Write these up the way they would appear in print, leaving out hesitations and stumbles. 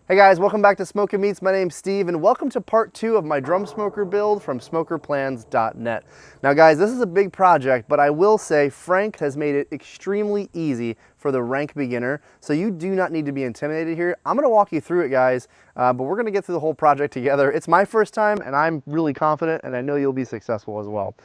Hey guys, welcome back to Smokin' Meats. My name's Steve and welcome to part 2 of my drum smoker build from smokerplans.net. Now guys, this is a big project, but I will say Frank has made it extremely easy for the rank beginner, so you do not need to be intimidated here. I'm gonna walk you through it, guys, but we're gonna get through the whole project together. It's my first time and I'm really confident and I know you'll be successful as well.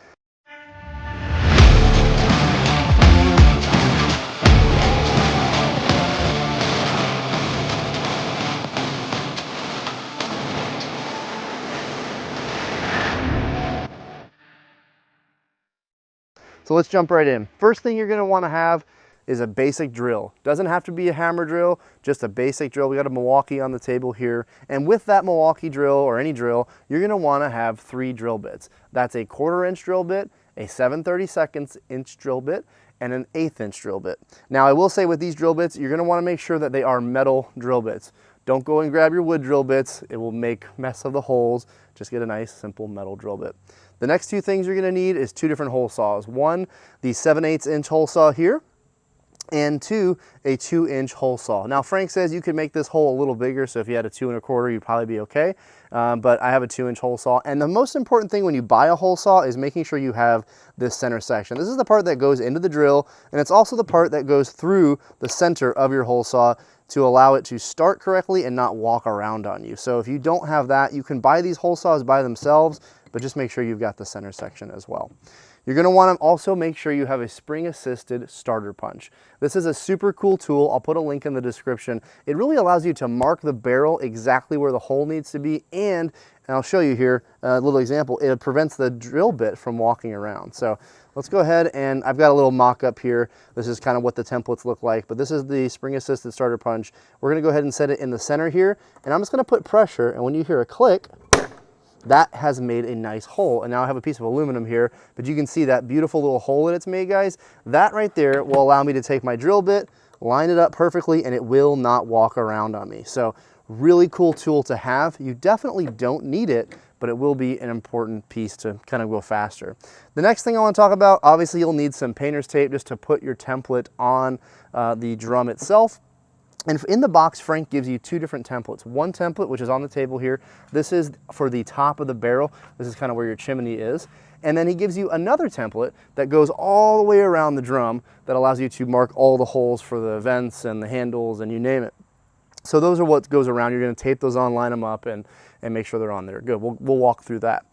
So let's jump right in. First thing you're gonna wanna have is a basic drill. Doesn't have to be a hammer drill, just a basic drill. We got a Milwaukee on the table here. And with that Milwaukee drill or any drill, you're gonna wanna have 3 drill bits. That's a 1/4 inch drill bit, a 7/32 inch drill bit, and an 1/8 inch drill bit. Now I will say with these drill bits, you're gonna wanna make sure that they are metal drill bits. Don't go and grab your wood drill bits. It will make mess of the holes. Just get a nice simple metal drill bit. The next 2 things you're gonna need is 2 different hole saws. One, the 7/8 inch hole saw here, and 2, a 2-inch hole saw. Now Frank says you could make this hole a little bigger, so if you had a 2 1/4, you'd probably be okay. But I have a 2-inch hole saw. And the most important thing when you buy a hole saw is making sure you have this center section. This is the part that goes into the drill, and it's also the part that goes through the center of your hole saw to allow it to start correctly and not walk around on you. So if you don't have that, you can buy these hole saws by themselves, but just make sure you've got the center section as well. You're gonna wanna also make sure you have a spring-assisted starter punch. This is a super cool tool. I'll put a link in the description. It really allows you to mark the barrel exactly where the hole needs to be, and I'll show you here a little example. It prevents the drill bit from walking around. So let's go ahead, and I've got a little mock-up here. This is kind of what the templates look like, but this is the spring-assisted starter punch. We're gonna go ahead and set it in the center here, and I'm just gonna put pressure, and when you hear a click, that has made a nice hole. And now I have a piece of aluminum here, but you can see that beautiful little hole that it's made, guys. That right there will allow me to take my drill bit, line it up perfectly, and it will not walk around on me. So really cool tool to have. You definitely don't need it, but it will be an important piece to kind of go faster. The next thing I want to talk about, obviously you'll need some painter's tape just to put your template on the drum itself. And in the box, Frank gives you 2 different templates. One template, which is on the table here, this is for the top of the barrel. This is kind of where your chimney is. And then he gives you another template that goes all the way around the drum that allows you to mark all the holes for the vents and the handles and you name it. So those are what goes around. You're gonna tape those on, line them up, and make sure they're on there. Good, we'll walk through that.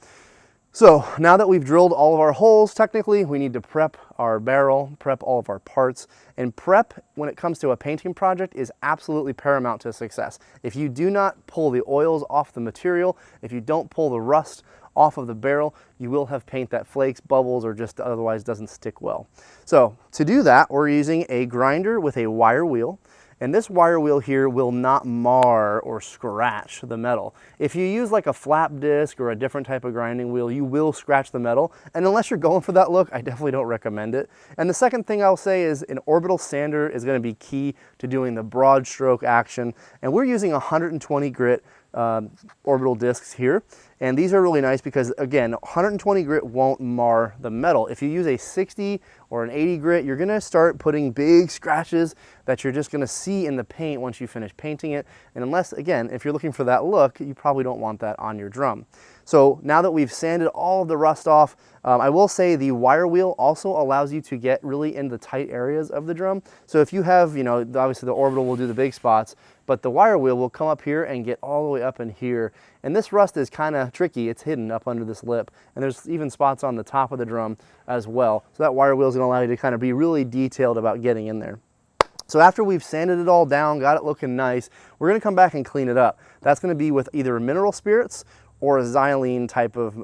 So now that we've drilled all of our holes, technically we need to prep our barrel, prep all of our parts, and prep when it comes to a painting project is absolutely paramount to success. If you do not pull the oils off the material, if you don't pull the rust off of the barrel, you will have paint that flakes, bubbles, or just otherwise doesn't stick well. So to do that, we're using a grinder with a wire wheel. And this wire wheel here will not mar or scratch the metal. If you use like a flap disc or a different type of grinding wheel, you will scratch the metal. And unless you're going for that look, I definitely don't recommend it. And the second thing I'll say is an orbital sander is gonna be key to doing the broad stroke action. And we're using 120 grit orbital discs here. And these are really nice because, again, 120 grit won't mar the metal. If you use a 60 or an 80 grit, you're gonna start putting big scratches that you're just gonna see in the paint once you finish painting it. And unless, again, if you're looking for that look, you probably don't want that on your drum. So now that we've sanded all of the rust off, I will say the wire wheel also allows you to get really in the tight areas of the drum. So if you have, you know, obviously the orbital will do the big spots, but the wire wheel will come up here and get all the way up in here. And this rust is kind of tricky. It's hidden up under this lip. And there's even spots on the top of the drum as well. So that wire wheel is going to allow you to kind of be really detailed about getting in there. So after we've sanded it all down, got it looking nice, we're going to come back and clean it up. That's going to be with either mineral spirits or a xylene type of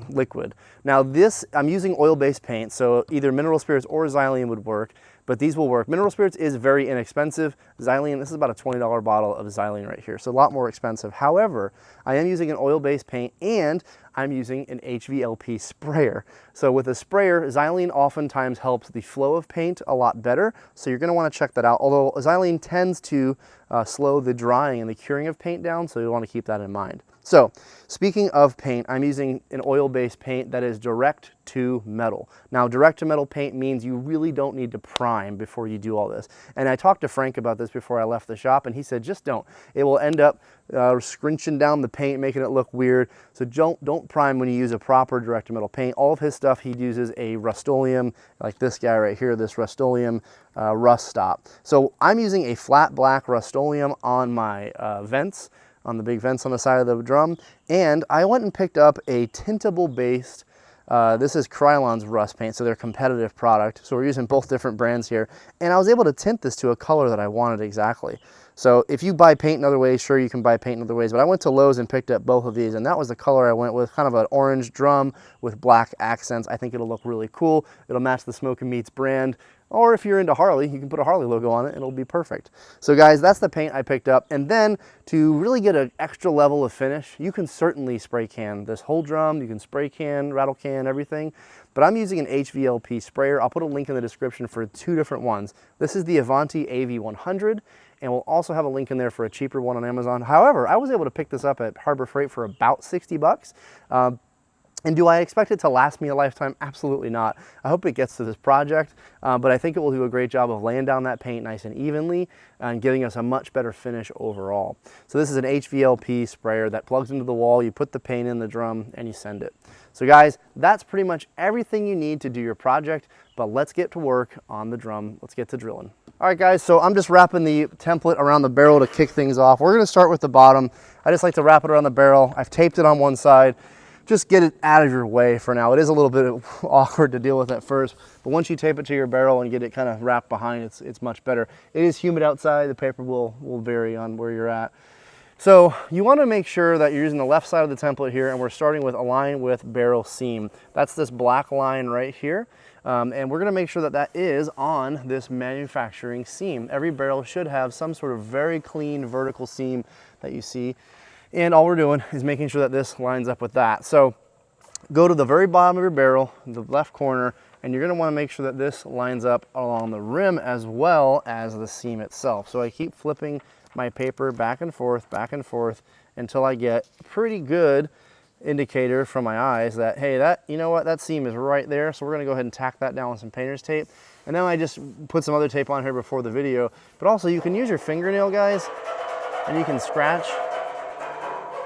liquid. Now this, I'm using oil-based paint, so either mineral spirits or xylene would work, but these will work. Mineral spirits is very inexpensive. Xylene, this is about a $20 bottle of xylene right here, so a lot more expensive. However, I am using an oil-based paint and I'm using an HVLP sprayer. So with a sprayer, xylene oftentimes helps the flow of paint a lot better, so you're gonna wanna check that out. Although xylene tends to slow the drying and the curing of paint down, so you'll wanna keep that in mind. So speaking of paint, I'm using an oil-based paint that is direct to metal. Now direct to metal paint means you really don't need to prime prime before you do all this. And I talked to Frank about this before I left the shop, and he said, just don't. It will end up scrunching down the paint, making it look weird. So don't prime when you use a proper direct to metal paint. All of his stuff, he uses a Rust-Oleum, like this guy right here, this Rust-Oleum rust stop. So I'm using a flat black Rust-Oleum on my vents, on the big vents on the side of the drum. And I went and picked up a tintable based, this is Krylon's rust paint, so they're a competitive product. So we're using both different brands here. And I was able to tint this to a color that I wanted exactly. So if you buy paint in other ways, sure, you can buy paint in other ways, but I went to Lowe's and picked up both of these, and that was the color I went with, kind of an orange drum with black accents. I think it'll look really cool. It'll match the Smokin' Meats brand. Or if you're into Harley, you can put a Harley logo on it and it'll be perfect. So guys, that's the paint I picked up. And then to really get an extra level of finish, you can certainly spray can this whole drum. You can spray can, rattle can, everything. But I'm using an HVLP sprayer. I'll put a link in the description for 2 different ones. This is the Avanti AV100, and we'll also have a link in there for a cheaper one on Amazon. However, I was able to pick this up at Harbor Freight for about 60 bucks. And do I expect it to last me a lifetime? Absolutely not. I hope it gets to this project, but I think it will do a great job of laying down that paint nice and evenly and giving us a much better finish overall. So this is an HVLP sprayer that plugs into the wall. You put the paint in the drum and you send it. So guys, that's pretty much everything you need to do your project, but let's get to work on the drum. Let's get to drilling. All right guys, so I'm just wrapping the template around the barrel to kick things off. We're gonna start with the bottom. I just like to wrap it around the barrel. I've taped it on one side. Just get it out of your way for now. It is a little bit awkward to deal with at first, but once you tape it to your barrel and get it kind of wrapped behind, it's much better. It is humid outside. The paper will vary on where you're at. So you want to make sure that you're using the left side of the template here, and we're starting with align with barrel seam. That's this black line right here. And we're going to make sure that that is on this manufacturing seam. Every barrel should have some sort of very clean vertical seam that you see. And all we're doing is making sure that this lines up with that. So go to the very bottom of your barrel, the left corner, and you're going to want to make sure that this lines up along the rim as well as the seam itself. So I keep flipping my paper back and forth until I get a pretty good indicator from my eyes that, hey, that, you know what, that seam is right there. So we're going to go ahead and tack that down with some painter's tape. And then I just put some other tape on here before the video. But also you can use your fingernail, guys, and you can scratch.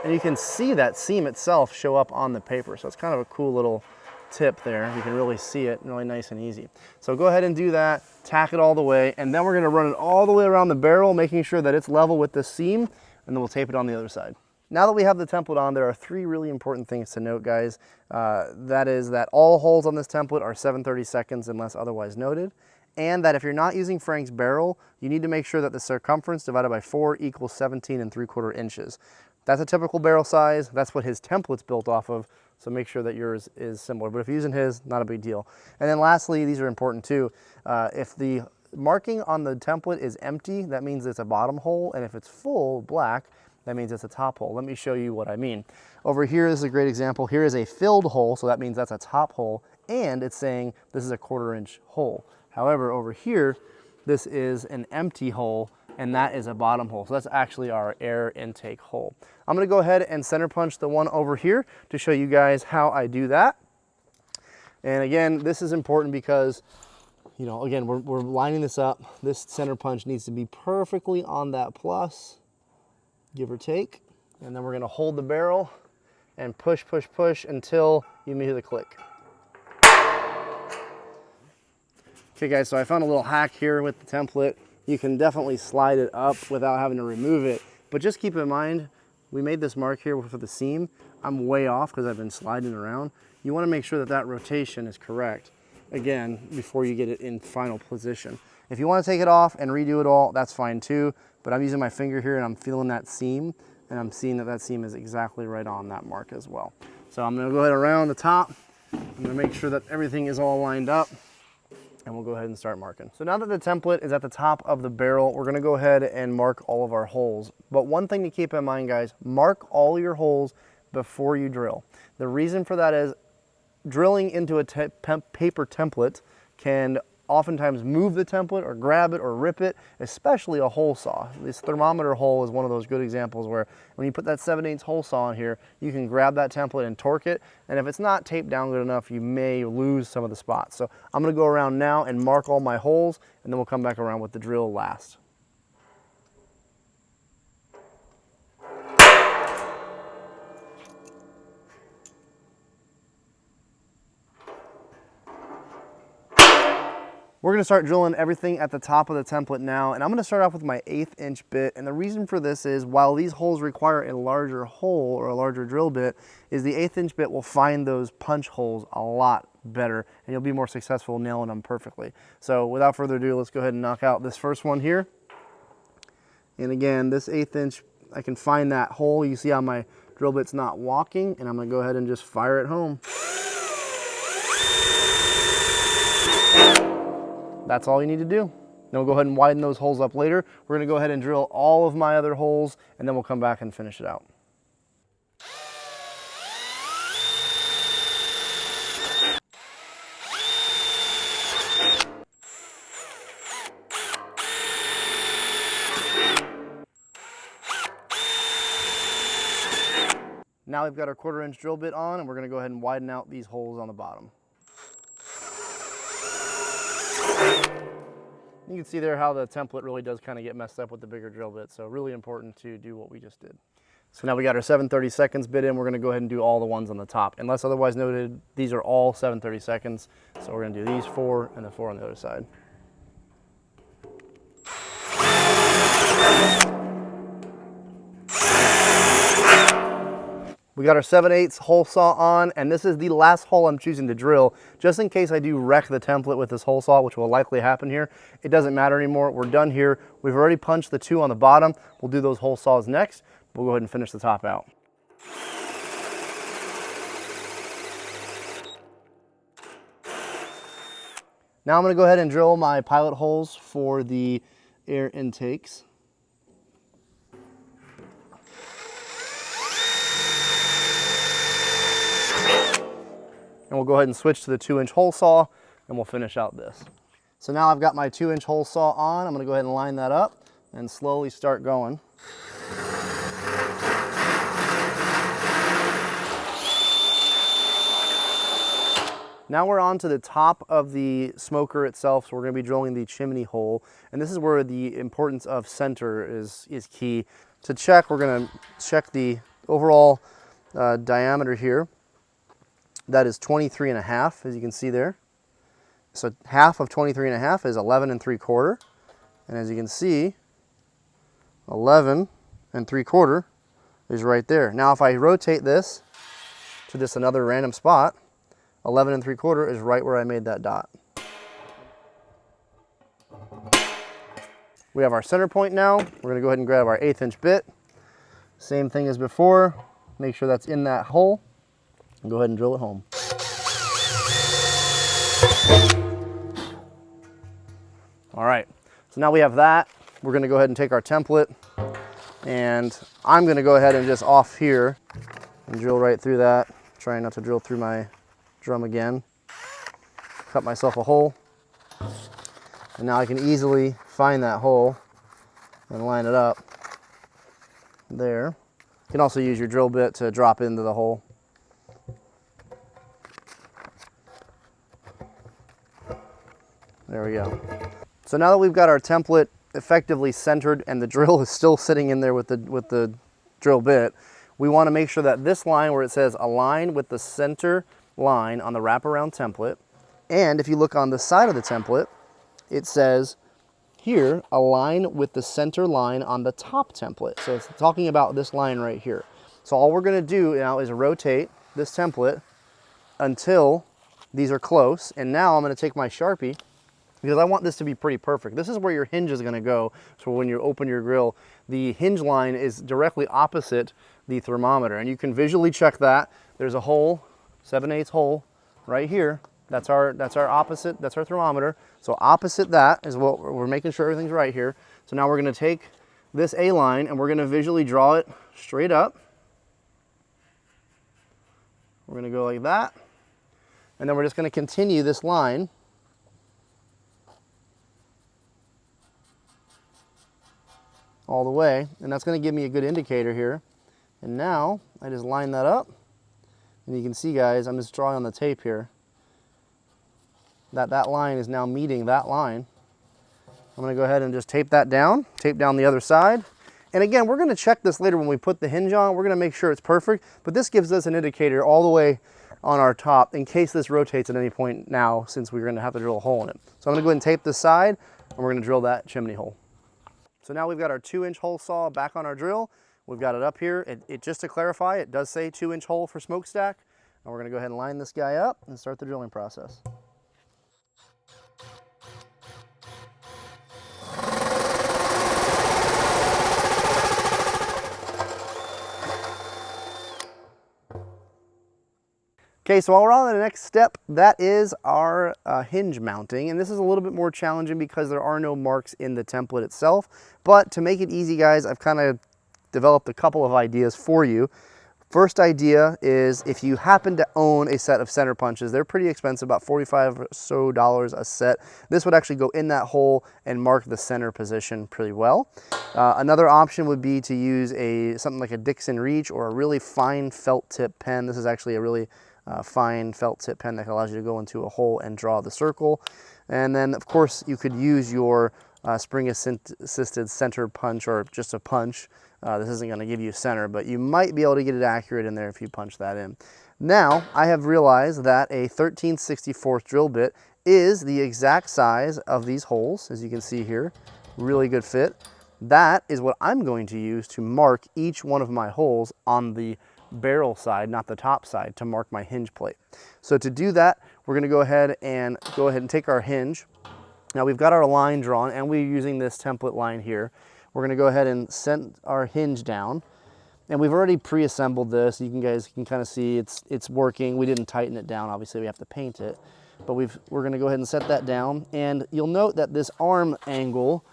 And you can see that seam itself show up on the paper. So it's kind of a cool little tip there. You can really see it really nice and easy. So go ahead and do that, tack it all the way, and then we're gonna run it all the way around the barrel, making sure that it's level with the seam, and then we'll tape it on the other side. Now that we have the template on, there are 3 really important things to note, guys. That is that all holes on this template are 7/32 unless otherwise noted. And that if you're not using Frank's barrel, you need to make sure that the circumference divided by 4 equals 17 3/4 inches. That's a typical barrel size. That's what his template's built off of. So make sure that yours is similar. But if you're using his, not a big deal. And then lastly, these are important too. If the marking on the template is empty, that means it's a bottom hole. And if it's full, black, that means it's a top hole. Let me show you what I mean. Over here, this is a great example. Here is a filled hole, so that means that's a top hole. And it's saying this is a 1/4 inch hole. However, over here, this is an empty hole, and that is a bottom hole. So that's actually our air intake hole. I'm gonna go ahead and center punch the one over here to show you guys how I do that. And again, this is important because, you know, again, we're lining this up. This center punch needs to be perfectly on that plus, give or take. And then we're gonna hold the barrel and push, push, push until you hear the click. Okay guys, so I found a little hack here with the template. You can definitely slide it up without having to remove it, but just keep in mind, we made this mark here for the seam. I'm way off because I've been sliding around. You want to make sure that that rotation is correct, again, before you get it in final position. If you want to take it off and redo it all, that's fine too, but I'm using my finger here and I'm feeling that seam, and I'm seeing that that seam is exactly right on that mark as well. So I'm going to go ahead around the top. I'm going to make sure that everything is all lined up, and we'll go ahead and start marking. So now that the template is at the top of the barrel, we're gonna go ahead and mark all of our holes. But one thing to keep in mind, guys, mark all your holes before you drill. The reason for that is drilling into a paper template can oftentimes move the template or grab it or rip it, especially a hole saw. This thermometer hole is one of those good examples where when you put that 7/8 hole saw in here, you can grab that template and torque it, and if it's not taped down good enough, you may lose some of the spots. So I'm gonna go around now and mark all my holes, and then we'll come back around with the drill last. We're gonna start drilling everything at the top of the template now, and I'm gonna start off with my 1/8 inch bit, and the reason for this is while these holes require a larger hole or a larger drill bit, is the 1/8 inch bit will find those punch holes a lot better, and you'll be more successful nailing them perfectly. So without further ado, let's go ahead and knock out this first one here. And again, this 1/8 inch, I can find that hole. You see how my drill bit's not walking, and I'm gonna go ahead and just fire it home. That's all you need to do. Then we'll go ahead and widen those holes up later. We're gonna go ahead and drill all of my other holes, and then we'll come back and finish it out. Now we've got our 1/4 inch drill bit on, and we're gonna go ahead and widen out these holes on the bottom. You can see there how the template really does kind of get messed up with the bigger drill bit, so really important to do what we just did. So now we got our 7/32 bit in. We're going to go ahead and do all the ones on the top. Unless otherwise noted, these are all 7/32, so we're going to do these 4 and then 4 on the other side. We got our 7/8 hole saw on, and this is the last hole I'm choosing to drill, just in case I do wreck the template with this hole saw, which will likely happen here. It doesn't matter anymore. We're done here. We've already punched the 2 on the bottom. We'll do those hole saws next. We'll go ahead and finish the top out. Now I'm going to go ahead and drill my pilot holes for the air intakes. And we'll go ahead and switch to the 2-inch hole saw, and we'll finish out this. So now I've got my 2-inch hole saw on. I'm gonna go ahead and line that up and slowly start going. Now we're on to the top of the smoker itself, so we're gonna be drilling the chimney hole. And this is where the importance of center is key. To check, we're gonna check the overall diameter here. That is 23.5, as you can see there. So half of 23.5 is 11 3/4. And as you can see, 11 3/4 is right there. Now if I rotate this to this another random spot, 11 3/4 is right where I made that dot. We have our center point now. We're gonna go ahead and grab our 1/8 inch bit. Same thing as before. Make sure that's in that hole. And go ahead and drill it home. All right, so now we have that. We're gonna go ahead and take our template, and I'm gonna go ahead and just off here and drill right through that, trying not to drill through my drum again. Cut myself a hole, and now I can easily find that hole and line it up there. You can also use your drill bit to drop into the hole. There we go. So now that we've got our template effectively centered and the drill is still sitting in there with the drill bit, we want to make sure that this line where it says align with the center line on the wraparound template, and if you look on the side of the template, it says here, align with the center line on the top template. So it's talking about this line right here. So all we're going to do now is rotate this template until these are close, and now I'm going to take my Sharpie, because I want this to be pretty perfect. This is where your hinge is gonna go. So when you open your grill, the hinge line is directly opposite the thermometer, and you can visually check that. There's a hole, 7/8 hole right here. That's our opposite, that's our thermometer. So opposite that is what we're making sure everything's right here. So now we're gonna take this A line and we're gonna visually draw it straight up. We're gonna go like that. And then we're just gonna continue this line all the way, and that's going to give me a good indicator here. And now I just line that up, and you can see, guys, I'm just drawing on the tape here that that line is now meeting that line. I'm going to go ahead and just tape down the other side. And again, we're going to check this later when we put the hinge on. We're going to make sure it's perfect, but this gives us an indicator all the way on our top in case this rotates at any point now, since we're going to have to drill a hole in it. So I'm going to go ahead and tape this side, and we're going to drill that chimney hole. So now we've got our 2-inch hole saw back on our drill. We've got it up here. Just to clarify, it does say 2-inch hole for smokestack. And we're going to go ahead and line this guy up and start the drilling process. Okay, so while we're on to the next step, that is our hinge mounting. And this is a little bit more challenging because there are no marks in the template itself. But to make it easy, guys, I've kind of developed a couple of ideas for you. First idea is if you happen to own a set of center punches, they're pretty expensive, about $45 or so a set. This would actually go in that hole and mark the center position pretty well. Another option would be to use something like a Dixon Reach or a really fine felt tip pen. This is actually a really fine felt tip pen that allows you to go into a hole and draw the circle. And then, of course, you could use your spring-assisted center punch or just a punch. This isn't going to give you center, but you might be able to get it accurate in there if you punch that in. Now, I have realized that a 13/64 drill bit is the exact size of these holes, as you can see here. Really good fit. That is what I'm going to use to mark each one of my holes on the barrel side, not the top side, to mark my hinge plate. So to do that, we're going to go ahead and take our hinge. Now we've got our line drawn, and we're using this template line here. We're going to go ahead and set our hinge down, and we've already pre-assembled this. You guys can kind of see it's working. We didn't tighten it down. Obviously, we have to paint it, but we're going to go ahead and set that down. And you'll note that this arm angle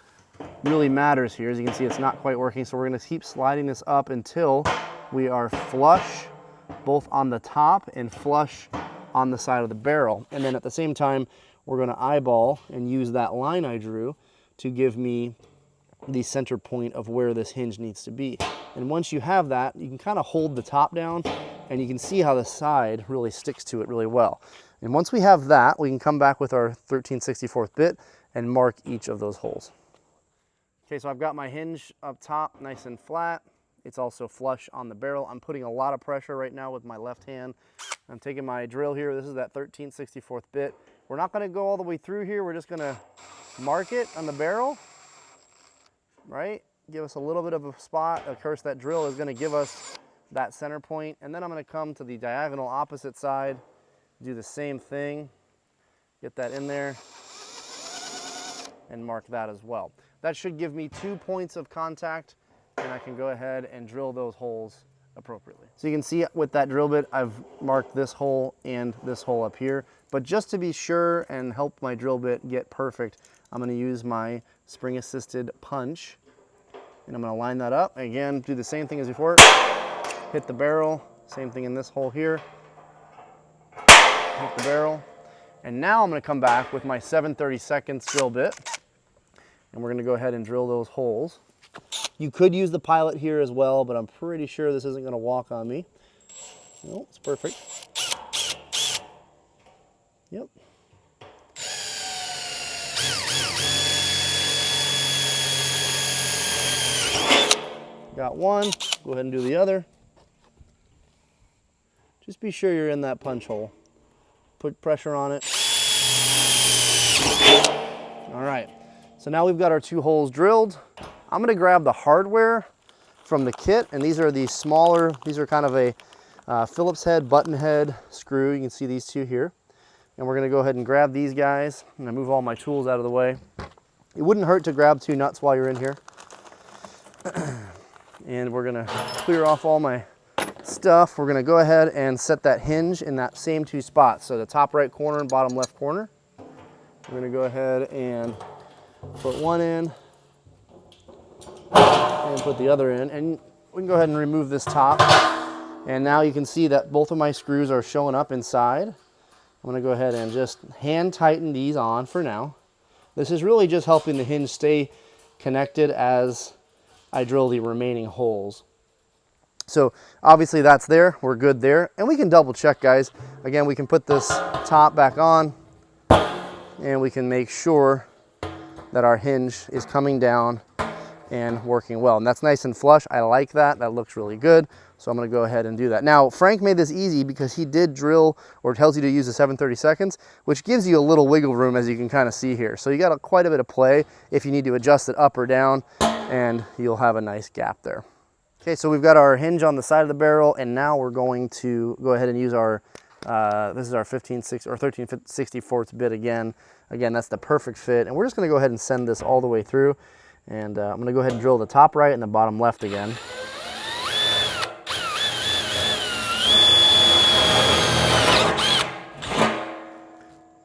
really matters here. As you can see, it's not quite working, so we're going to keep sliding this up until we are flush both on the top and flush on the side of the barrel. And then at the same time, we're going to eyeball and use that line I drew to give me the center point of where this hinge needs to be. And once you have that, you can kind of hold the top down, and you can see how the side really sticks to it really well. And once we have that, we can come back with our 13/64 bit and mark each of those holes. Okay, so I've got my hinge up top nice and flat. It's also flush on the barrel. I'm putting a lot of pressure right now with my left hand. I'm taking my drill here. This is that 13/64 bit. We're not going to go all the way through here. We're just going to mark it on the barrel, right? Give us a little bit of a spot. Of course, that drill is going to give us that center point. And then I'm going to come to the diagonal opposite side, do the same thing, get that in there, and mark that as well. That should give me 2 points of contact, and I can go ahead and drill those holes appropriately. So you can see with that drill bit, I've marked this hole and this hole up here. But just to be sure and help my drill bit get perfect, I'm going to use my spring-assisted punch, and I'm going to line that up. Again, do the same thing as before. Hit the barrel. Same thing in this hole here. Hit the barrel. And now I'm going to come back with my 7/32 drill bit, and we're going to go ahead and drill those holes. You could use the pilot here as well, but I'm pretty sure this isn't going to walk on me. No, it's perfect. Yep. Got one. Go ahead and do the other. Just be sure you're in that punch hole. Put pressure on it. All right. So now we've got our 2 holes drilled. I'm going to grab the hardware from the kit, and these are the smaller, these are kind of a Phillips head, button head screw. You can see these 2 here. And we're going to go ahead and grab these guys. I'm going to move all my tools out of the way. It wouldn't hurt to grab 2 nuts while you're in here. And we're going to clear off all my stuff. We're going to go ahead and set that hinge in that same 2 spots. So the top right corner and bottom left corner. We're going to go ahead and put one in and put the other in. And we can go ahead and remove this top. And now you can see that both of my screws are showing up inside. I'm going to go ahead and just hand tighten these on for now. This is really just helping the hinge stay connected as I drill the remaining holes. So obviously that's there, we're good there. And we can double check, guys. Again, we can put this top back on and we can make sure that our hinge is coming down and working well. And that's nice and flush. I like that. That looks really good. So I'm gonna go ahead and do that. Now, Frank made this easy because he did drill, or tells you to use the 7/32, which gives you a little wiggle room, as you can kind of see here. So you got quite a bit of play if you need to adjust it up or down, and you'll have a nice gap there. Okay, so we've got our hinge on the side of the barrel, and now we're going to go ahead and use our, this is our 13/64 bit again. Again, that's the perfect fit, and we're just gonna go ahead and send this all the way through. And I'm gonna go ahead and drill the top right and the bottom left again.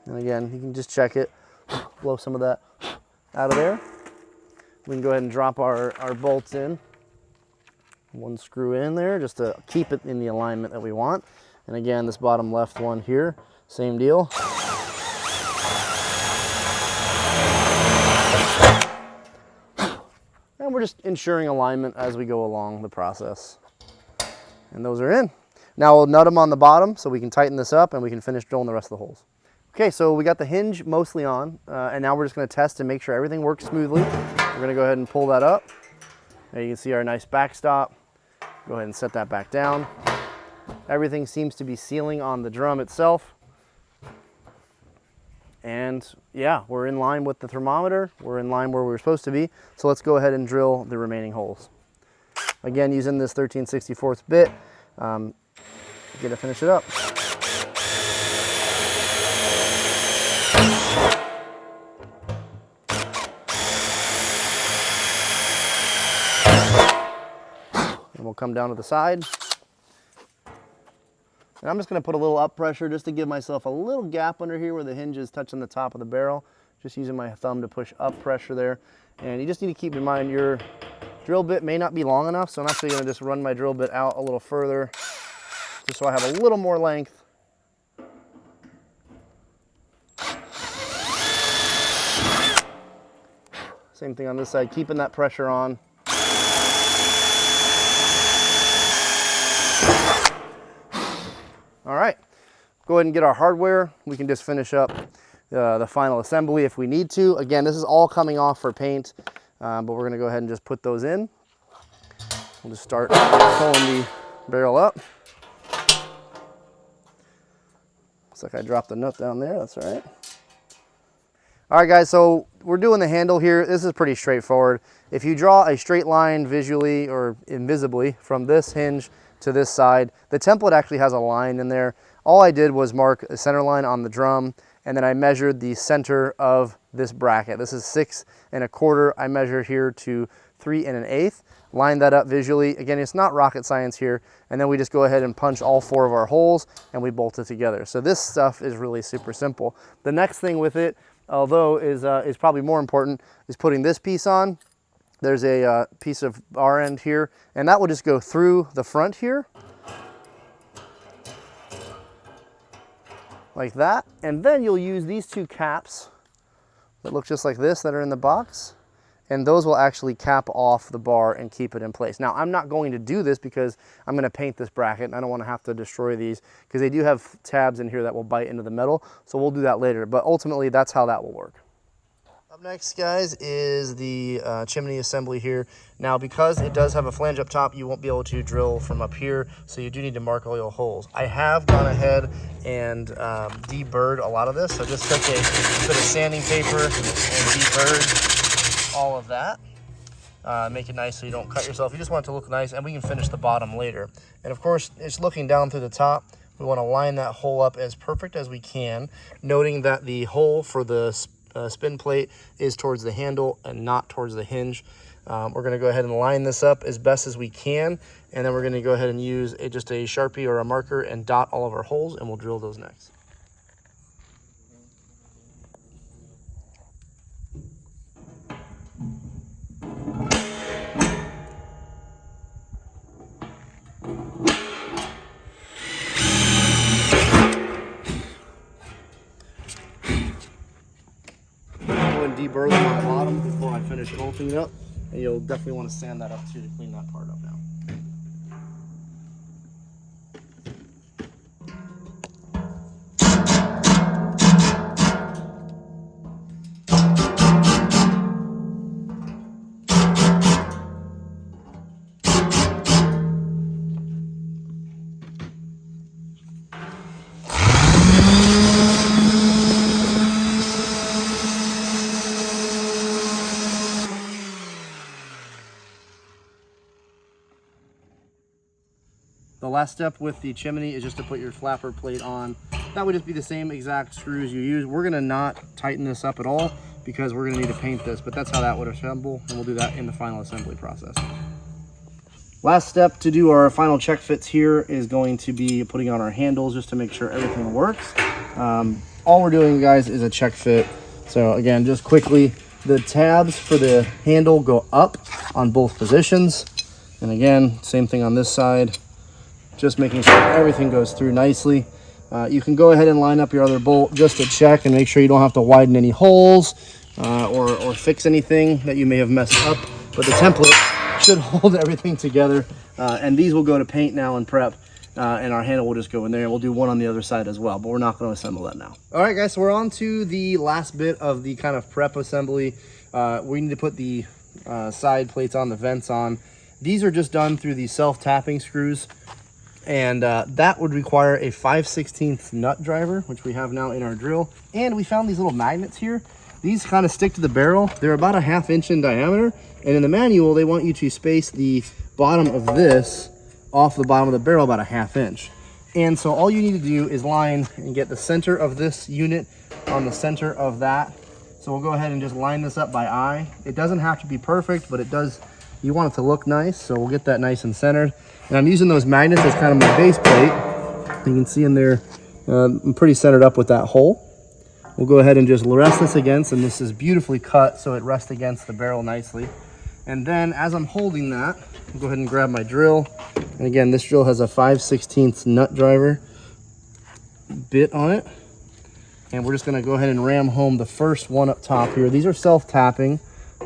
And again, you can just check it, blow some of that out of there. We can go ahead and drop our bolts in. One screw in there just to keep it in the alignment that we want. And again, this bottom left one here, same deal. And we're just ensuring alignment as we go along the process. And those are in. Now we'll nut them on the bottom so we can tighten this up and we can finish drilling the rest of the holes. Okay, so we got the hinge mostly on, and now we're just gonna test and make sure everything works smoothly. We're gonna go ahead and pull that up. There you can see our nice backstop. Go ahead and set that back down. Everything seems to be sealing on the drum itself. And yeah, we're in line with the thermometer. We're in line where we're supposed to be. So let's go ahead and drill the remaining holes. Again, using this 13/64 bit, get to finish it up. And we'll come down to the side. And I'm just gonna put a little up pressure just to give myself a little gap under here where the hinge is touching the top of the barrel. Just using my thumb to push up pressure there. And you just need to keep in mind your drill bit may not be long enough, so I'm actually gonna just run my drill bit out a little further, just so I have a little more length. Same thing on this side, keeping that pressure on. All right, go ahead and get our hardware. We can just finish up the final assembly if we need to. Again, this is all coming off for paint, but we're gonna go ahead and just put those in. We'll just start pulling the barrel up. Looks like I dropped the nut down there, that's all right. All right, guys, so we're doing the handle here. This is pretty straightforward. If you draw a straight line visually or invisibly from this hinge to this side, the template actually has a line in there. All I did was mark a center line on the drum, and then I measured the center of this bracket. This is 6 1/4. I measured here to 3 1/8. Line that up visually. Again, it's not rocket science here. And then we just go ahead and punch all 4 of our holes and we bolt it together. So this stuff is really super simple. The next thing with it, although is probably more important, is putting this piece on. There's a piece of our end here, and that will just go through the front here, like that. And then you'll use these 2 caps that look just like this that are in the box, and those will actually cap off the bar and keep it in place. Now, I'm not going to do this because I'm gonna paint this bracket, and I don't wanna have to destroy these because they do have tabs in here that will bite into the metal, so we'll do that later. But ultimately, that's how that will work. Up next, guys, is the chimney assembly here. Now, because it does have a flange up top, you won't be able to drill from up here, so you do need to mark all your holes. I have gone ahead and deburred a lot of this, so just took a bit of sanding paper and deburred all of that. Make it nice so you don't cut yourself. You just want it to look nice, and we can finish the bottom later. And of course, it's looking down through the top. We want to line that hole up as perfect as we can, noting that the hole for the spin plate is towards the handle and not towards the hinge. We're going to go ahead and line this up as best as we can, and then we're going to go ahead and use just a Sharpie or a marker and dot all of our holes, and we'll drill those next. Deburr them on the bottom before I finish bolting it up, And you'll definitely want to sand that up too to clean that part up now. The last step with the chimney is just to put your flapper plate on. That would just be the same exact screws you use. We're gonna not tighten this up at all because we're gonna need to paint this, but that's how that would assemble, and we'll do that in the final assembly process. Last step to do our final check fits here is going to be putting on our handles just to make sure everything works. All we're doing, guys, is a check fit. So again, just quickly, the tabs for the handle go up on both positions. And again, same thing on this side. Just making sure everything goes through nicely. You can go ahead and line up your other bolt just to check and make sure you don't have to widen any holes or fix anything that you may have messed up. But the template should hold everything together. And these will go to paint now and prep. And our handle will just go in there, and we'll do one on the other side as well, but we're not going to assemble that now. All right, guys, so we're on to the last bit of the kind of prep assembly. We need to put the side plates on, the vents on. These are just done through the self-tapping screws. And that would require a 5/16 nut driver, which we have now in our drill. And we found these little magnets here. These kind of stick to the barrel. They're about a 1/2 inch in diameter. And in the manual, they want you to space the bottom of this off the bottom of the barrel about a 1/2 inch. And so all you need to do is line and get the center of this unit on the center of that. So we'll go ahead and just line this up by eye. It doesn't have to be perfect, but it does, you want it to look nice. So we'll get that nice and centered. And I'm using those magnets as kind of my base plate. You can see in there, I'm pretty centered up with that hole. We'll go ahead and just rest this against, and this is beautifully cut so it rests against the barrel nicely. And then as I'm holding that, I'll go ahead and grab my drill. And again, this drill has a 5/16 nut driver bit on it. And we're just gonna go ahead and ram home the first one up top here. These are self-tapping.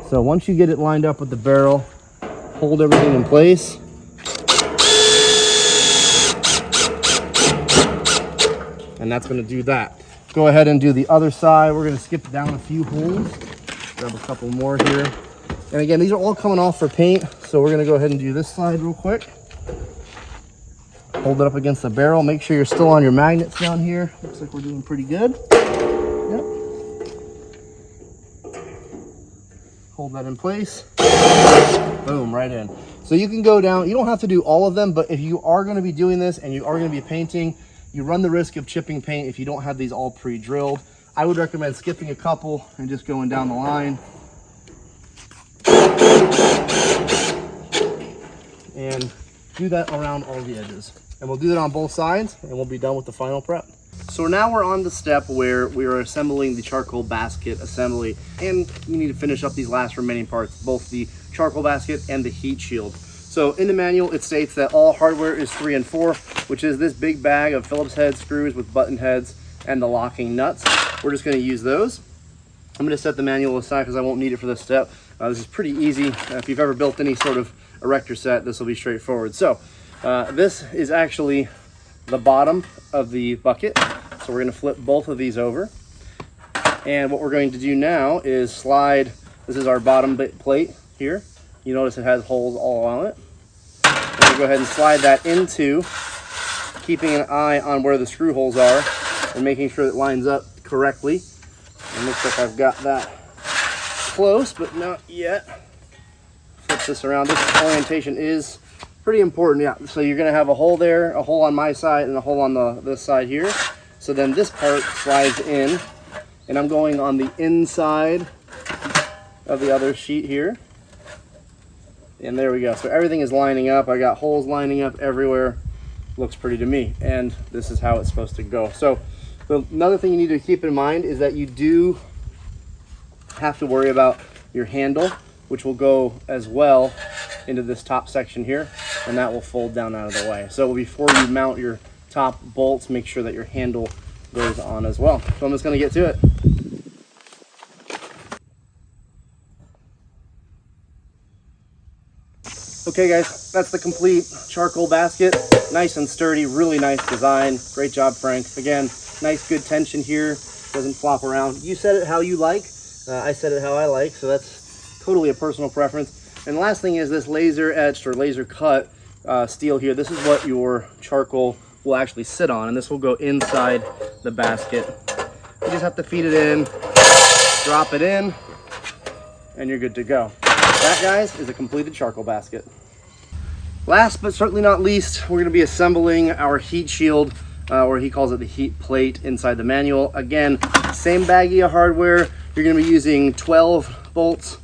So once you get it lined up with the barrel, hold everything in place. And that's going to do that. Go ahead and do the other side. We're going to skip down a few holes. Grab a couple more here. And again, these are all coming off for paint. So we're going to go ahead and do this side real quick. Hold it up against the barrel. Make sure you're still on your magnets down here. Looks like we're doing pretty good. Yep. Hold that in place. Boom, right in. So you can go down. You don't have to do all of them, but if you are going to be doing this and you are going to be painting, you run the risk of chipping paint if you don't have these all pre-drilled. I would recommend skipping a couple and just going down the line. And do that around all the edges. And we'll do that on both sides, and we'll be done with the final prep. So now we're on the step where we are assembling the charcoal basket assembly, and we need to finish up these last remaining parts, both the charcoal basket and the heat shield. So in the manual, it states that all hardware is 3 and 4, which is this big bag of Phillips head screws with button heads and the locking nuts. We're just going to use those. I'm going to set the manual aside because I won't need it for this step. This is pretty easy. If you've ever built any sort of erector set, this will be straightforward. So this is actually the bottom of the bucket. So we're going to flip both of these over. And what we're going to do now is slide, this is our bottom plate here. You notice it has holes all on it. I'm going to go ahead and slide that into, keeping an eye on where the screw holes are and making sure it lines up correctly. It looks like I've got that close, but not yet. Flip this around. This orientation is pretty important. Yeah, so you're going to have a hole there, a hole on my side, and a hole on this side here. So then this part slides in, and I'm going on the inside of the other sheet here. And there we go. So everything is lining up. I got holes lining up everywhere. Looks pretty to me. And this is how it's supposed to go. So another thing you need to keep in mind is that you do have to worry about your handle, which will go as well into this top section here, and that will fold down out of the way. So before you mount your top bolts, make sure that your handle goes on as well. So I'm just going to get to it. Okay guys, that's the complete charcoal basket. Nice and sturdy, really nice design. Great job, Frank. Again, nice good tension here, doesn't flop around. You set it how you like, I set it how I like, so that's totally a personal preference. And the last thing is this laser etched or laser cut steel here. This is what your charcoal will actually sit on, and this will go inside the basket. You just have to feed it in, drop it in, and you're good to go. That, guys, is a completed charcoal basket. Last but certainly not least, we're going to be assembling our heat shield, or he calls it the heat plate inside the manual. Again, same baggie of hardware. You're going to be using 12 bolts,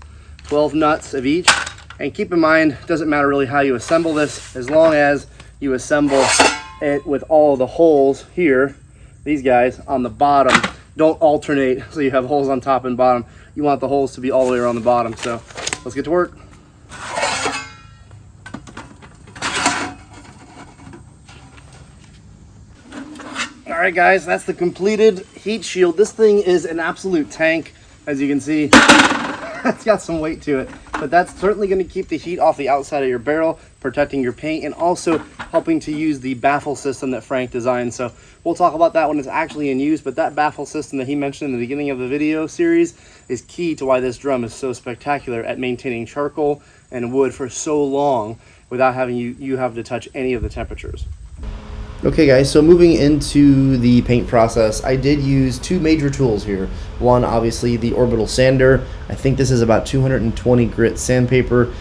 12 nuts of each. And keep in mind, it doesn't matter really how you assemble this, as long as you assemble it with all the holes here, these guys, on the bottom. Don't alternate so you have holes on top and bottom. You want the holes to be all the way around the bottom. So let's get to work. All right, guys, that's the completed heat shield. This thing is an absolute tank, as you can see. It's got some weight to it, but that's certainly going to keep the heat off the outside of your barrel, protecting your paint, and also helping to use the baffle system that Frank designed. So we'll talk about that when it's actually in use, but that baffle system that he mentioned in the beginning of the video series is key to why this drum is so spectacular at maintaining charcoal and wood for so long without having you have to touch any of the temperatures. Okay guys, so moving into the paint process, I did use two major tools here. One, obviously the orbital sander. I think this is about 220 grit sandpaper.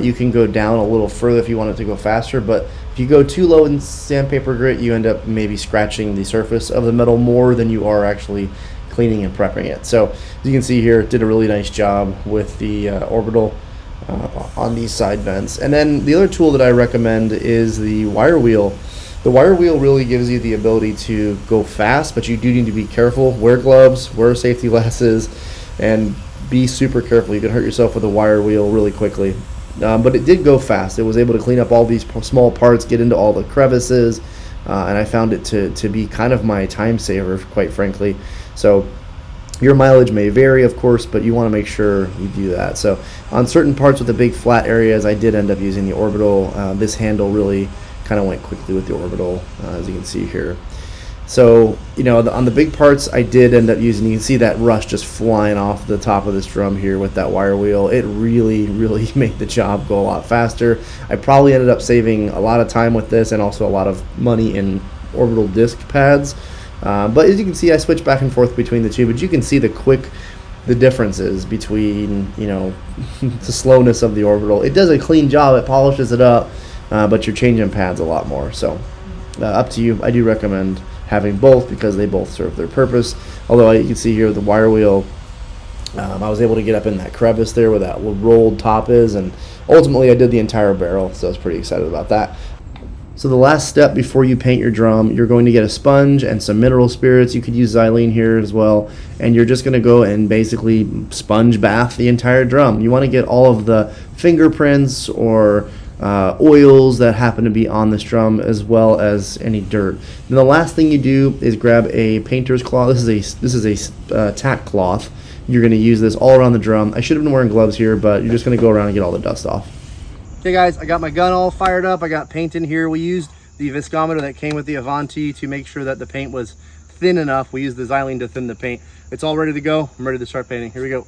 You can go down a little further if you want it to go faster, but if you go too low in sandpaper grit, you end up maybe scratching the surface of the metal more than you are actually cleaning and prepping it. So as you can see here, did a really nice job with the orbital on these side vents. And then the other tool that I recommend is the wire wheel. The wire wheel really gives you the ability to go fast, but you do need to be careful. Wear gloves, wear safety glasses, and be super careful. You can hurt yourself with a wire wheel really quickly. But it did go fast. It was able to clean up all these small parts, get into all the crevices, and I found it to be kind of my time saver, quite frankly. So your mileage may vary, of course, but you want to make sure you do that. So on certain parts with the big flat areas, I did end up using the orbital. This handle really kind of went quickly with the orbital, as you can see here. So, you know, on the big parts, I did end up using, you can see that rust just flying off the top of this drum here with that wire wheel. It really made the job go a lot faster. I probably ended up saving a lot of time with this and also a lot of money in orbital disc pads. But as you can see, I switch back and forth between the two, but you can see the differences between, you know, the slowness of the orbital. It does a clean job, it polishes it up, but you're changing pads a lot more. So up to you. I do recommend having both because they both serve their purpose. Although you can see here the wire wheel, I was able to get up in that crevice there where that rolled top is, and ultimately I did the entire barrel, so I was pretty excited about that. So the last step before you paint your drum, you're going to get a sponge and some mineral spirits. You could use xylene here as well, and you're just going to go and basically sponge bath the entire drum. You want to get all of the fingerprints or oils that happen to be on this drum, as well as any dirt. Then the last thing you do is grab a painter's cloth. This is a tack cloth. You're going to use this all around the drum. I should have been wearing gloves here, but you're just going to go around and get all the dust off. Okay guys, I got my gun all fired up. I got paint in here. We used the viscometer that came with the Avanti to make sure that the paint was thin enough. We used the xylene to thin the paint. It's all ready to go. I'm ready to start painting. Here we go.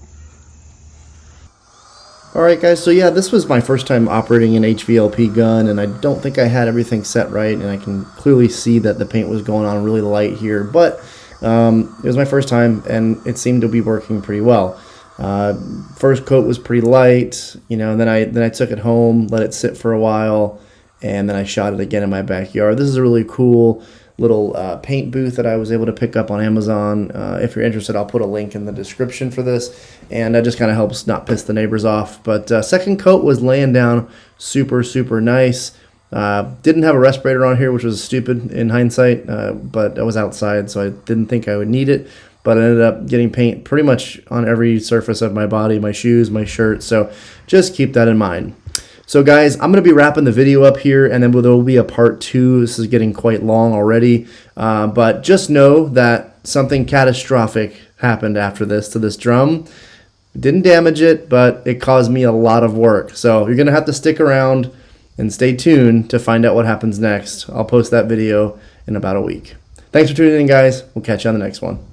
Alright guys, so yeah, this was my first time operating an HVLP gun, and I don't think I had everything set right, and I can clearly see that the paint was going on really light here, but it was my first time, and it seemed to be working pretty well. First coat was pretty light, you know, and then I took it home, let it sit for a while, and then I shot it again in my backyard. This is a really cool little paint booth that I was able to pick up on Amazon. If you're interested, I'll put a link in the description for this, and that just kind of helps not piss the neighbors off. But second coat was laying down super nice. Didn't have a respirator on here, which was stupid in hindsight, but I was outside, so I didn't think I would need it. But I ended up getting paint pretty much on every surface of my body, my shoes, my shirt, so just keep that in mind. So guys, I'm going to be wrapping the video up here, and then there will be a part 2. This is getting quite long already, but just know that something catastrophic happened after this to this drum. Didn't damage it, but it caused me a lot of work. So you're going to have to stick around and stay tuned to find out what happens next. I'll post that video in about a week. Thanks for tuning in, guys. We'll catch you on the next one.